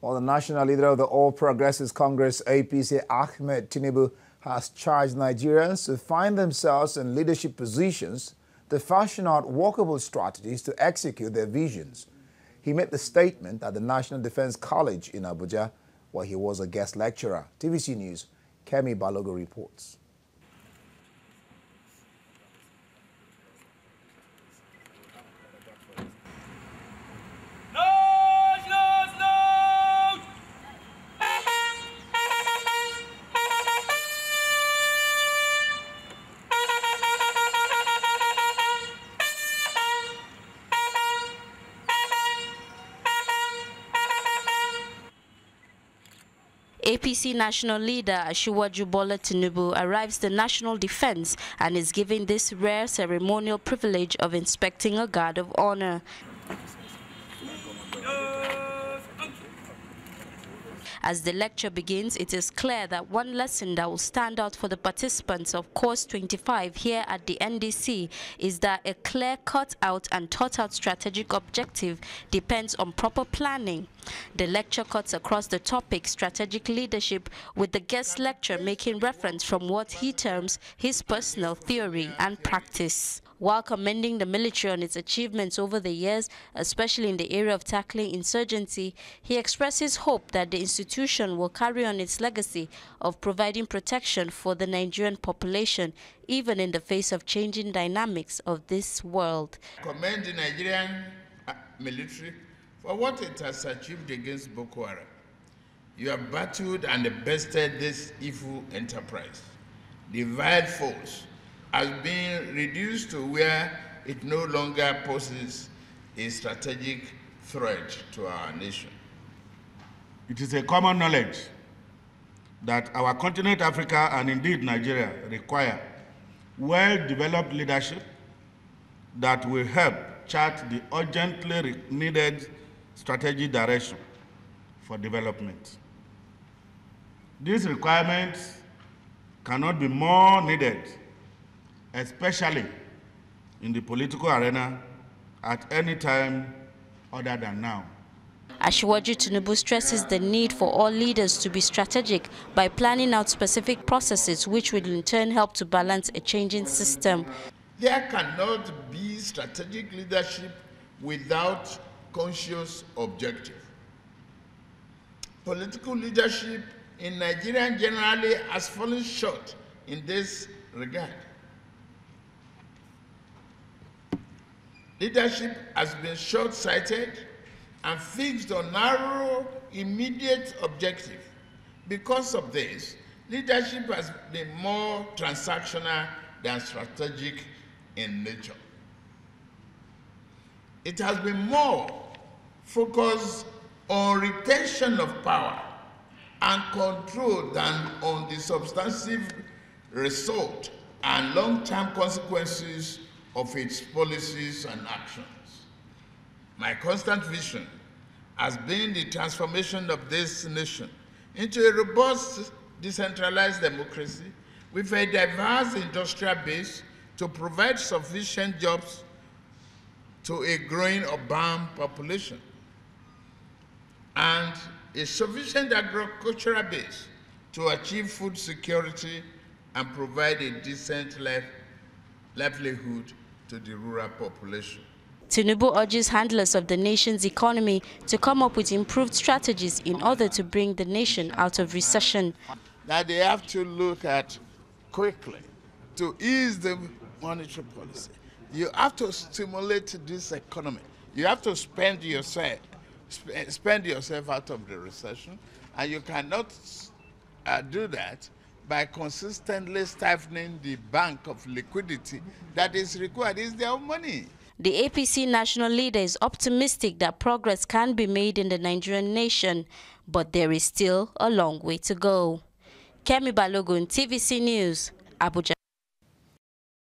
Well, the national leader of the All Progressives Congress, APC, Ahmed Tinubu, has charged Nigerians to find themselves in leadership positions to fashion out workable strategies to execute their visions. He made the statement at the National Defense College in Abuja, where he was a guest lecturer. TVC News, Kemi Balogo reports. APC national leader Asiwaju Bola Tinubu arrives the national defense and is given this rare ceremonial privilege of inspecting a guard of honor. As the lecture begins, it is clear that one lesson that will stand out for the participants of Course 25 here at the NDC is that a clear cut-out and thought-out strategic objective depends on proper planning. The lecture cuts across the topic strategic leadership, with the guest lecturer making reference from what he terms his personal theory and practice. While commending the military on its achievements over the years, especially in the area of tackling insurgency, he expresses hope that the institution will carry on its legacy of providing protection for the Nigerian population, even in the face of changing dynamics of this world. I commend the Nigerian military for what it has achieved against Boko Haram. You have battled and bested this evil enterprise. The vile force has been reduced to where it no longer poses a strategic threat to our nation. It is a common knowledge that our continent, Africa, and indeed Nigeria, require well-developed leadership that will help chart the urgently needed strategic direction for development. These requirements cannot be more needed, especially in the political arena, at any time other than now. Asiwaju Tinubu stresses the need for all leaders to be strategic by planning out specific processes which will in turn help to balance a changing system. There cannot be strategic leadership without conscious objective. Political leadership in Nigeria generally has fallen short in this regard. Leadership has been short-sighted and fixed on narrow, immediate objective. Because of this, leadership has been more transactional than strategic in nature. It has been more focused on retention of power and control than on the substantive result and long-term consequences of its policies and actions. My constant vision has been the transformation of this nation into a robust, decentralized democracy with a diverse industrial base to provide sufficient jobs to a growing urban population, and a sufficient agricultural base to achieve food security and provide a decent livelihood to the rural population. Tinubu urges handlers of the nation's economy to come up with improved strategies in order to bring the nation out of recession. Now they have to look at quickly to ease the monetary policy. You have to stimulate this economy. You have to spend yourself out of the recession, and you cannot do that by consistently stifling the bank of liquidity that is required. It's their own money. The APC national leader is optimistic that progress can be made in the Nigerian nation, but there is still a long way to go. Kemi Balogun, TVC News, Abuja.